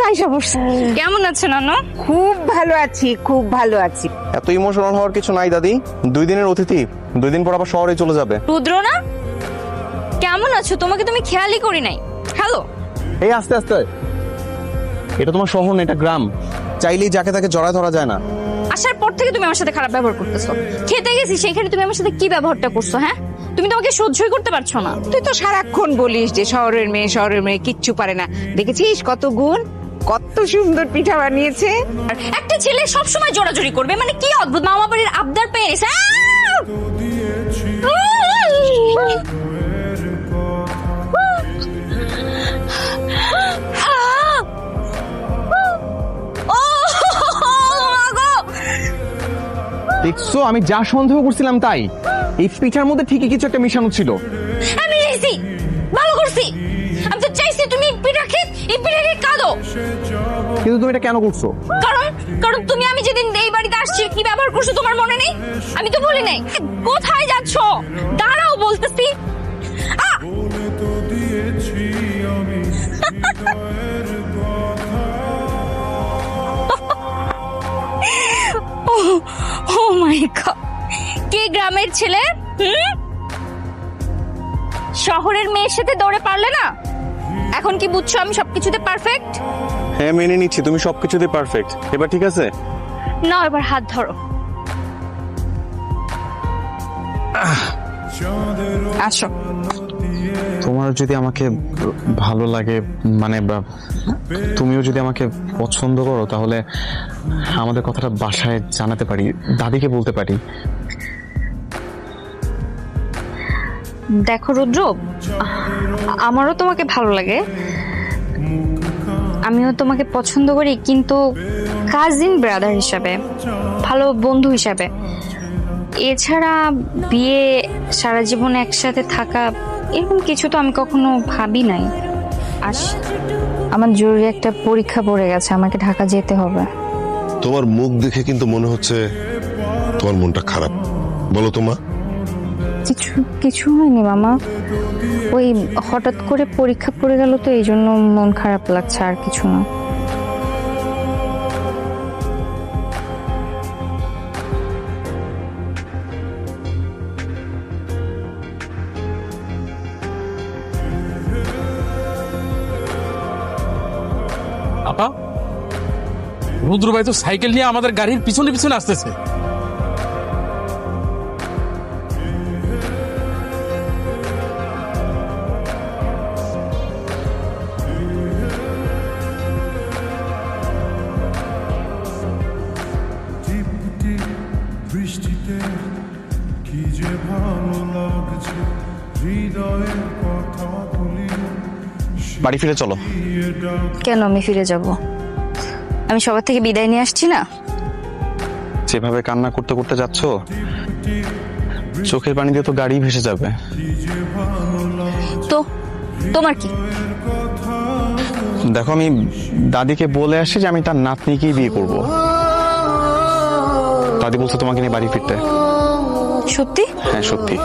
আইসা পড়ছে। কেমন আছেন নানু? খুব ভালো আছি, খুব ভালো আছি। এত ইমোশনাল হওয়ার কিছু নাই দাদি, 2 দিনের অতিথি, 2 দিন পর আবার শহরে চলে যাবে। রুদ্র না, কেমন আছো? তোমাকে তুমি খেয়ালই করি নাই। হ্যালো। এই আস্তে আস্তে, এটা তোমার শহর না, এটা গ্রাম। চাইলেই যাকে তাকে জড়ায় ধরা যায় না। আসার পর থেকে তুমি আমার সাথে খারাপ ব্যবহার করতেছো। খেতে গেছি সেখানে তুমি আমার সাথে কি ব্যবহারটা করছো? হ্যাঁ, তুমি তো আমাকে সহ্যই করতে পারছো না। তুই তো সারাক্ষণ বলিস যে শহরের মেয়ে কিচ্ছু পারে না। দেখেছিস কত গুণ, কত সুন্দর পিঠা বানিয়েছে। আর একটা ছেলে সব সময় জোরাজোরি করবে, মানে কি অদ্ভুত! মামা বাড়ির আবদার পেয়ে নিছে। দেখছো, আমি যা সন্দেহ করছিলাম তাই। এই পিঠার মধ্যে ঠিকই কিছু একটা মিশানো ছিল। আমি চাইছি, ভালো করছি। আমি তো চাইছি তুমি এই পিঠা খেয়ে কাঁদো। কিন্তু তুমি এটা কেন করছো? কারণ তুমি আমি যেদিন এই বাড়িতে আসছি কি ব্যবহার করছো তোমার মনে নেই? আমি তো বলি নাই। কোথায় যাচ্ছ? দাঁড়াও বলতেছি। ও মাই গড, কে গ্রামের ছেলে? শহরের মেয়ের সাথে দৌড়ে পারলে না? এখন কি বুঝছো আমি সবকিছুতে পারফেক্ট? হ্যাঁ, মেনে নিচ্ছি তুমি সবকিছুতে পারফেক্ট। এবার ঠিক আছে? না, এবার হাত ধরো। আসো। তোমার যদি আমাকে ভালো লাগে, মানে তুমিও যদি আমাকে পছন্দ করো, তাহলে আমাদের কথাটা বাসায় জানাতে পারি, দাদিকে বলতে পারি। দেখো রুদ্র, আমারও তোমাকে ভালো লাগে, আমিও তোমাকে পছন্দ করি, কিন্তু কাজিন ব্রাদার হিসাবে, ভালো বন্ধু হিসাবে। এছাড়া বিয়ে, সারা জীবন একসাথে থাকা, এরকম কিছু তো আমি কখনো ভাবি নাই। আমার জরুরি একটা পরীক্ষা পড়ে গেছে, আমাকে ঢাকা যেতে হবে। তোমার মুখ দেখে কিন্তু মনে হচ্ছে তোমার মনটা খারাপ। বলো তোমা। কিছু হয়নি মামা, ওই হঠাৎ করে পরীক্ষা পড়ে গেল তো, এই জন্য মন খারাপ লাগছে, আর কিছু না। আপা, রুদ্র ভাই তো সাইকেল নিয়ে আমাদের গাড়ির পিছনে পিছনে আসতেছে। বৃষ্টিতে কি যে ভালো লাগছে, হৃদয়ের কথা বলি। বাড়ি ফিরে চলো। কেন আমি ফিরে যাব? আমি সবার থেকে বিদায় নিয়ে আসছি না? যেভাবে কান্না করতে করতে যাচ্ছ, চোখের পানি দিয়ে তো গাড়ি ভেসে যাবে। তো তোমার কি? দেখো, আমি দাদিকে বলে আসি যে আমি তার নাতনিকেই বিয়ে করব। দাদি বলছে তোমাকে নিয়ে বাড়ি ফিরতে। সত্যি? হ্যাঁ, সত্যি।